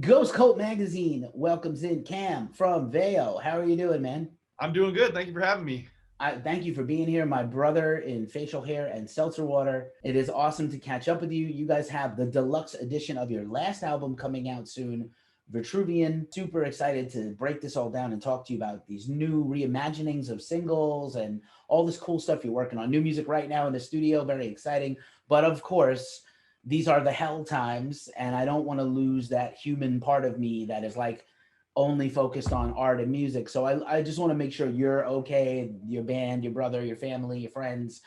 Ghost Cult Magazine welcomes in Cam from Veio. How are you doing, man? I'm doing good. Thank you for having me. I thank you for being here, my brother in facial hair and seltzer water. It is awesome to catch up with you. You guys have the deluxe edition of your last album coming out soon, Vitruvian. Super excited to break this all down and talk to you about these new reimaginings of singles and all this cool stuff you're working on. New music right now in the studio, very exciting. But of course, these are the hell times, and I don't want to lose that human part of me that is like only focused on art and music. So I just want to make sure you're okay, your band, your brother, your family, your friends,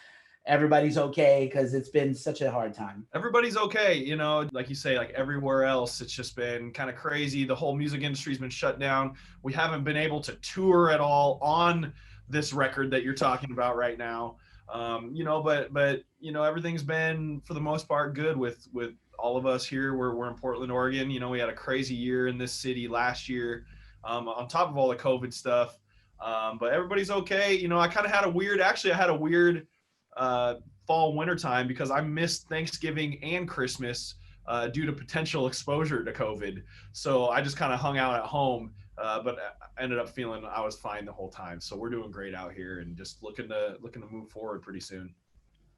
everybody's okay, because it's been such a hard time. Everybody's okay. Like you say, like everywhere else, it's just been kind of crazy. The whole music industry's been shut down. We haven't been able to tour at all on this record that you're talking about right now. But everything's been for the most part good with all of us here. We're in Portland, Oregon. We had a crazy year in this city last year, on top of all the COVID stuff. But everybody's okay. I had a weird uh, fall winter time because I missed Thanksgiving and Christmas due to potential exposure to COVID. So I just kind of hung out at home, but I ended up feeling I was fine the whole time. So we're doing great out here and just looking to move forward pretty soon.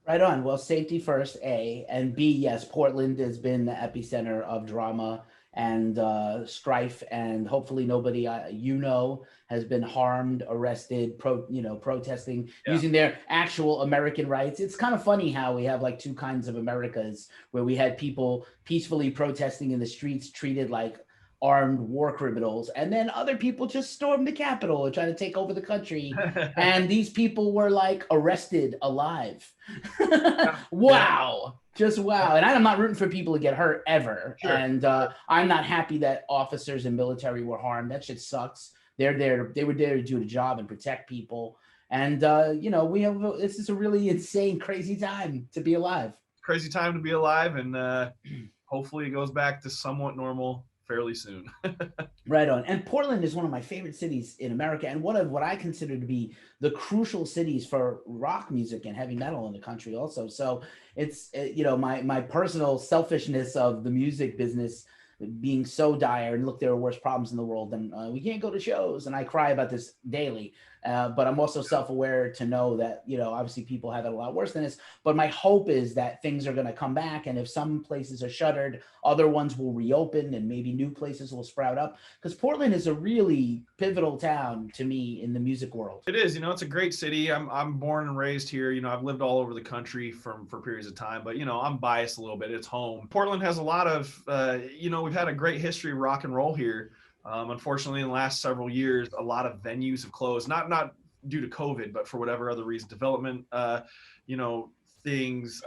Right on. Well, safety first, A. And B, yes, Portland has been the epicenter of drama and strife, and hopefully nobody has been harmed, arrested, protesting Yeah. using their actual American rights. It's kind of funny how we have like two kinds of Americas, where we had people peacefully protesting in the streets treated like armed war criminals, and then other people just stormed the Capitol and try to take over the country, and these people were like arrested alive. Yeah, Wow, just wow. And I'm not rooting for people to get hurt ever, sure. and I'm not happy that officers and military were harmed. That shit sucks. They were there to do the job and protect people, and we have this is a really insane, crazy time to be alive. Crazy time to be alive, and hopefully it goes back to somewhat normal fairly soon. Right on. And Portland is one of my favorite cities in America, and one of what I consider to be the crucial cities for rock music and heavy metal in the country also. So it's my personal selfishness of the music business being so dire, and look, there are worse problems in the world, and we can't go to shows, and I cry about this daily. But I'm also self-aware to know that obviously people have it a lot worse than this. But my hope is that things are going to come back, and if some places are shuttered, other ones will reopen, and maybe new places will sprout up. Because Portland is a really pivotal town to me in the music world. It is, it's a great city. I'm born and raised here. I've lived all over the country for periods of time, but I'm biased a little bit. It's home. Portland has a lot of, we've had a great history of rock and roll here. Unfortunately, in the last several years, a lot of venues have closed. Not due to COVID, but for whatever other reason, development, you know, things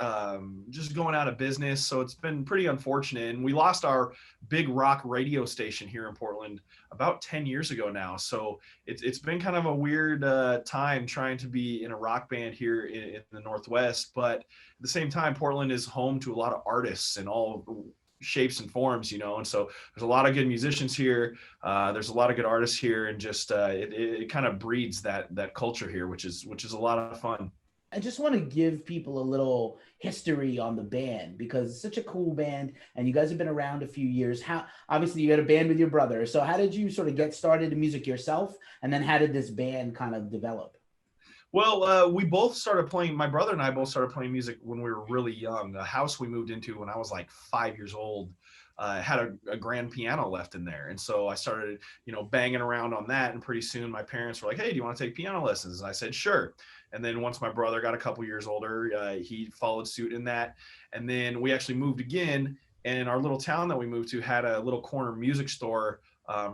just going out of business. So it's been pretty unfortunate. And we lost our big rock radio station here in Portland about 10 years ago now. So it's been kind of a weird time trying to be in a rock band here in the Northwest. But at the same time, Portland is home to a lot of artists and all shapes and forms, and so there's a lot of good musicians here. There's a lot of good artists here, and just it kind of breeds that culture here, which is a lot of fun. I just want to give people a little history on the band because it's such a cool band and you guys have been around a few years. How obviously you had a band with your brother. So how did you sort of get started in music yourself? And then how did this band kind of develop? Well, we both started playing. My brother and I both started playing music when we were really young. The house we moved into when I was like 5 years old had a grand piano left in there, and so I started, banging around on that. And pretty soon, my parents were like, "Hey, do you want to take piano lessons?" And I said, "Sure." And then once my brother got a couple years older, he followed suit in that. And then we actually moved again. And our little town that we moved to had a little corner music store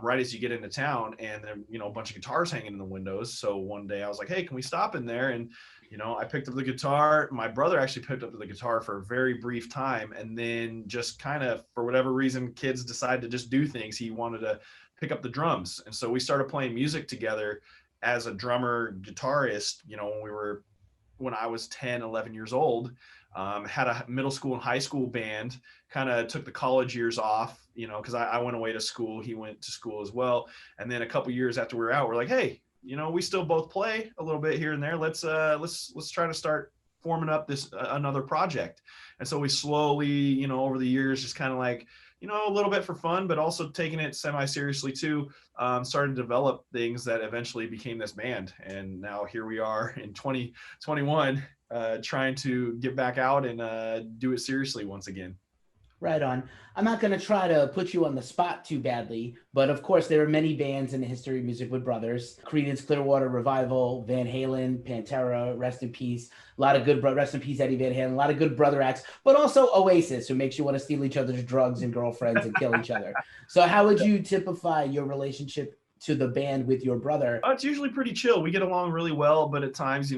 right as you get into town, and then a bunch of guitars hanging in the windows. So one day I was like, "Hey, can we stop in there?" And I picked up the guitar. My brother actually picked up the guitar for a very brief time, and then just kind of for whatever reason, kids decide to just do things. He wanted to pick up the drums, and so we started playing music together as a drummer guitarist. When I was 10, 11 years old. Had a middle school and high school band, kind of took the college years off, because I went away to school. He went to school as well. And then a couple years after we were out, we're like, "Hey, we still both play a little bit here and there. Let's try to start forming up this another project." And so we slowly, over the years, just kind of like a little bit for fun, but also taking it semi-seriously too. Started to develop things that eventually became this band. And now here we are in 2021, trying to get back out and do it seriously once again. Right on. I'm not going to try to put you on the spot too badly, but of course, there are many bands in the history of music with brothers. Creedence Clearwater Revival, Van Halen, Pantera, rest in peace. A lot of good, rest in peace, Eddie Van Halen. A lot of good brother acts, but also Oasis, who makes you want to steal each other's drugs and girlfriends and kill each other. So, how would you typify your relationship to the band with your brother? It's usually pretty chill. We get along really well, but at times,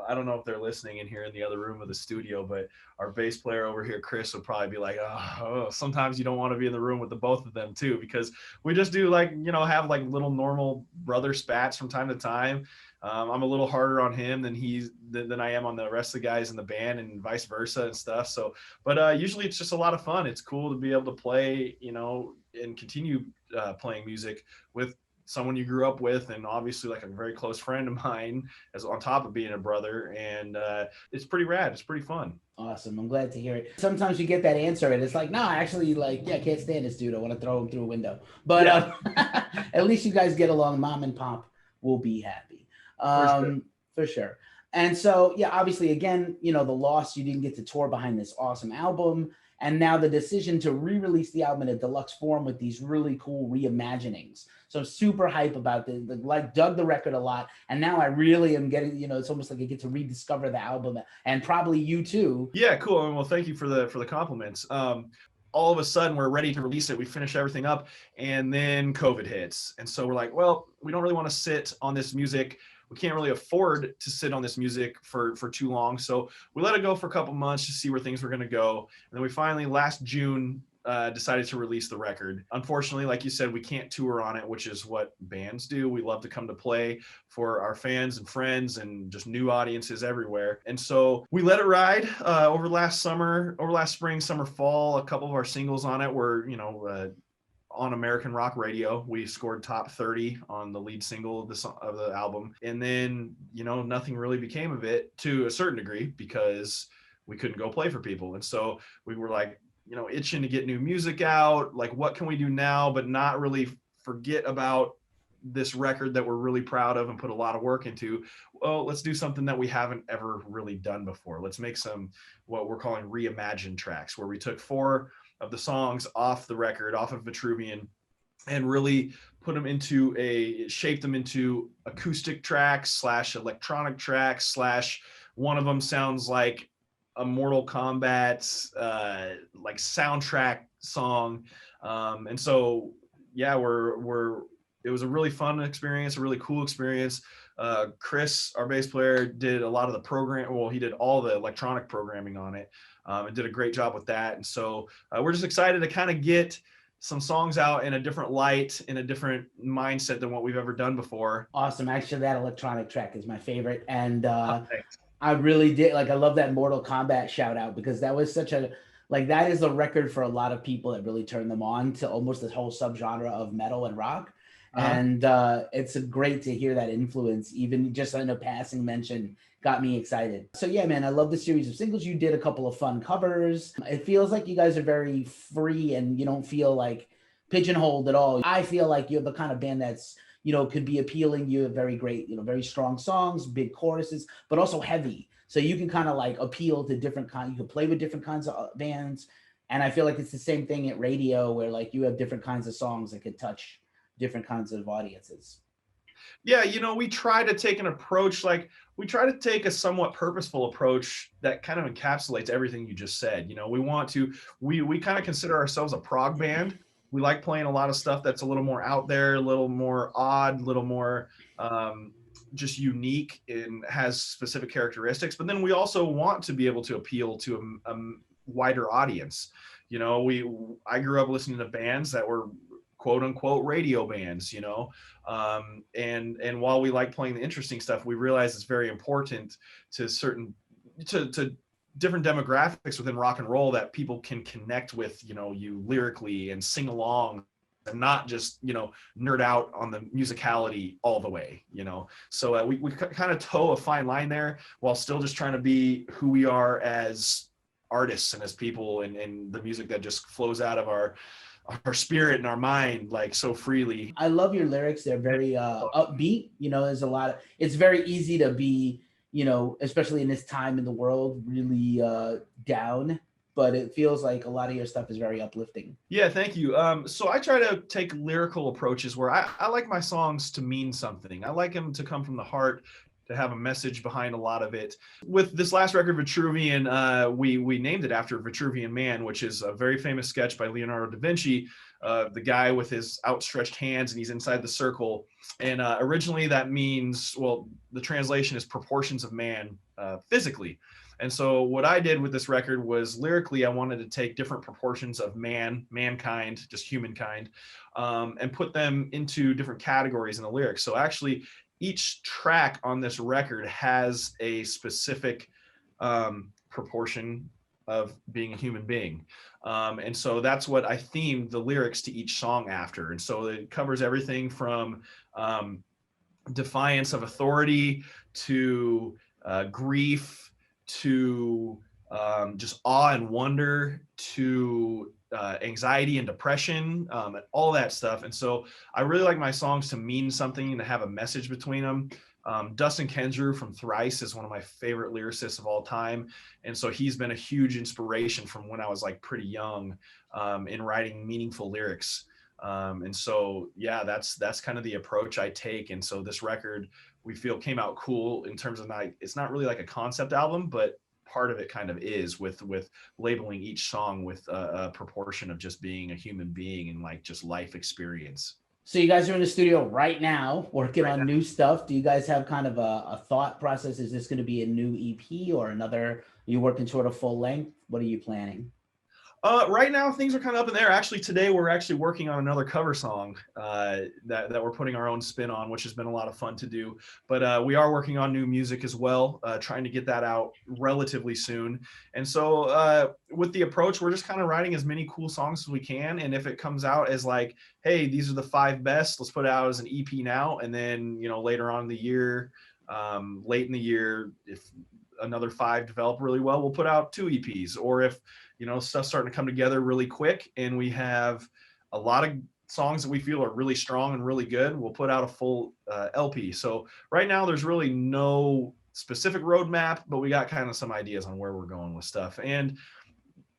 I don't know if they're listening in here in the other room of the studio, but our bass player over here, Chris, would probably be like, oh, sometimes you don't want to be in the room with the both of them too, because we just do have like little normal brother spats from time to time. I'm a little harder on him than I am on the rest of the guys in the band, and vice versa and stuff. So, but usually it's just a lot of fun. It's cool to be able to play, and continue playing music with someone you grew up with, and obviously like a very close friend of mine, as on top of being a brother. And it's pretty rad. It's pretty fun. Awesome. I'm glad to hear it. Sometimes you get that answer and it's like, no, actually, I can't stand this dude. I want to throw him through a window. But at least you guys get along. Mom and pop will be happy. For sure. And so, yeah, obviously, again, the loss, you didn't get to tour behind this awesome album. And now the decision to re-release the album in a deluxe form with these really cool reimaginings. So I'm super hype about dug the record a lot. And now I really am getting, it's almost like I get to rediscover the album, and probably you too. Yeah, cool. Well, thank you for the compliments. All of a sudden we're ready to release it. We finish everything up, and then COVID hits. And so we're like, well, we don't really want to sit on this music. We can't really afford to sit on this music for too long. So we let it go for a couple months to see where things were going to go. And then we finally, last June, decided to release the record. Unfortunately, like you said, we can't tour on it, which is what bands do. We love to come to play for our fans and friends and just new audiences everywhere. And so we let it ride over last spring, summer, fall. A couple of our singles on it were, on American rock radio. We scored top 30 on the lead single of the album. And then, nothing really became of it, to a certain degree, because we couldn't go play for people. And so we were like, itching to get new music out. Like, what can we do now, but not really forget about this record that we're really proud of and put a lot of work into? Well, let's do something that we haven't ever really done before. Let's make some, what we're calling reimagined tracks, where we took 4 of the songs off the record, off of Vitruvian, and really shaped them into acoustic tracks / electronic tracks / one of them sounds like a Mortal Kombat like soundtrack song. And so, yeah, it was a really fun experience, a really cool experience. Chris, our bass player, did a lot of the program. Well, he did all the electronic programming on it, and did a great job with that. And so we're just excited to kind of get some songs out in a different light, in a different mindset than what we've ever done before. Awesome. Actually, that electronic track is my favorite. And I really did. I love that Mortal Kombat shout out, because that was such a, that is a record for a lot of people that really turned them on to almost this whole subgenre of metal and rock. And it's great to hear that influence, even just in a passing mention, got me excited. So yeah, man, I love the series of singles. You did a couple of fun covers. It feels like you guys are very free and you don't feel like pigeonholed at all. I feel like you're the kind of band that's, could be appealing. You have very great, very strong songs, big choruses, but also heavy. So you can kind of appeal to different kinds. You can play with different kinds of bands. And I feel like it's the same thing at radio, where you have different kinds of songs that could touch different kinds of audiences. Yeah, we try to take an approach, we try to take a somewhat purposeful approach that kind of encapsulates everything you just said. We kind of consider ourselves a prog band. We like playing a lot of stuff that's a little more out there, a little more odd, a little more just unique and has specific characteristics. But then we also want to be able to appeal to a wider audience. I grew up listening to bands that were quote unquote radio bands, and while we like playing the interesting stuff, we realize it's very important to different demographics within rock and roll, that people can connect with, you lyrically and sing along, and not just, nerd out on the musicality all the way, So we kind of toe a fine line there, while still just trying to be who we are as artists and as people, and the music that just flows out of our spirit and our mind like so freely. I love your lyrics. They're very upbeat. You know, there's a lot of, it's very easy to be, you know, especially in this time in the world, really down. But it feels like a lot of your stuff is very uplifting. Yeah, thank you. So I try to take lyrical approaches where I like my songs to mean something. I like them to come from the heart, to have a message behind a lot of it. With this last record, Vitruvian, we named it after Vitruvian Man, which is a very famous sketch by Leonardo da Vinci, the guy with his outstretched hands and he's inside the circle. And originally that means, well, the translation is proportions of man physically. And so what I did with this record was lyrically, I wanted to take different proportions of mankind, just humankind, and put them into different categories in the lyrics. So actually, each track on this record has a specific proportion of being a human being. And so that's what I themed the lyrics to each song after. And so it covers everything from defiance of authority to grief to just awe and wonder to anxiety and depression, and all that stuff. And so I really like my songs to mean something and to have a message between them. Dustin Kensrue from Thrice is one of my favorite lyricists of all time. And so he's been a huge inspiration from when I was like pretty young in writing meaningful lyrics. And so, yeah, that's kind of the approach I take. And so this record, we feel, came out cool in terms of it's not really like a concept album, but part of it kind of is with labeling each song with a proportion of just being a human being and like just life experience. So you guys are in the studio right now working on new stuff. Do you guys have kind of a thought process? Is this going to be a new EP or another? Are you working toward a full length? What are you planning? Right now, things are kind of up in there. Actually, today we're actually working on another cover song that we're putting our own spin on, which has been a lot of fun to do. But we are working on new music as well, trying to get that out relatively soon. And so with the approach, we're just kind of writing as many cool songs as we can. And if it comes out as like, hey, these are the 5 best, let's put it out as an EP now. And then, you know, later on in the year, late in the year, if another 5 develop really well, we'll put out 2 EPs. Or if, you know, stuff's starting to come together really quick and we have a lot of songs that we feel are really strong and really good, we'll put out a full LP. So right now there's really no specific roadmap, but we got kind of some ideas on where we're going with stuff. And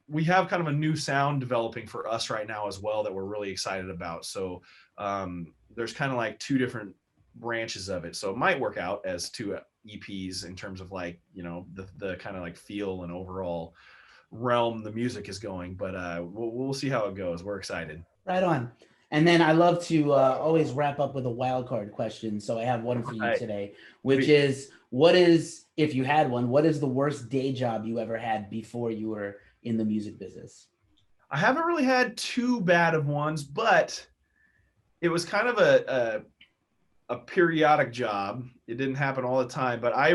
we have kind of a new sound developing for us right now as well that we're really excited about. So there's kind of like 2 different branches of it. So it might work out as 2 EPs in terms of like, you know, the kind of like feel and overall realm the music is going, but we'll see how it goes. We're excited. Right on. And then I love to always wrap up with a wild card question. So I have one for you today, which is, if you had one, what is the worst day job you ever had before you were in the music business? I haven't really had too bad of ones, but it was kind of a periodic job. It didn't happen all the time, but I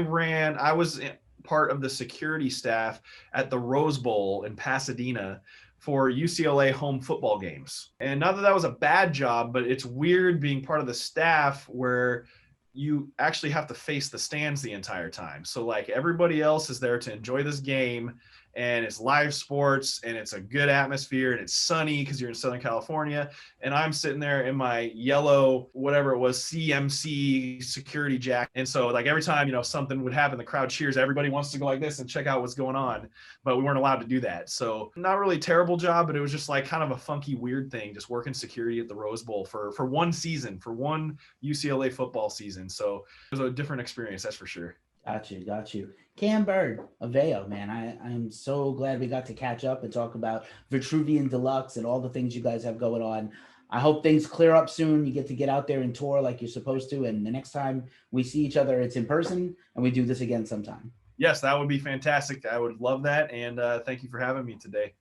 was part of the security staff at the Rose Bowl in Pasadena for UCLA home football games. And not that that was a bad job, but it's weird being part of the staff where you actually have to face the stands the entire time. So like everybody else is there to enjoy this game, and it's live sports and it's a good atmosphere and it's sunny because you're in Southern California. And I'm sitting there in my yellow, whatever it was, CMC security jacket. And so like every time, you know, something would happen, the crowd cheers, everybody wants to go like this and check out what's going on, but we weren't allowed to do that. So not really a terrible job, but it was just like kind of a funky, weird thing, just working security at the Rose Bowl for one season, for one UCLA football season. So it was a different experience, that's for sure. Got you. Cam Byrd of Veio, man. I'm so glad we got to catch up and talk about Vitruvian Deluxe and all the things you guys have going on. I hope things clear up soon. You get out there and tour like you're supposed to. And the next time we see each other, it's in person and we do this again sometime. Yes, that would be fantastic. I would love that. And thank you for having me today.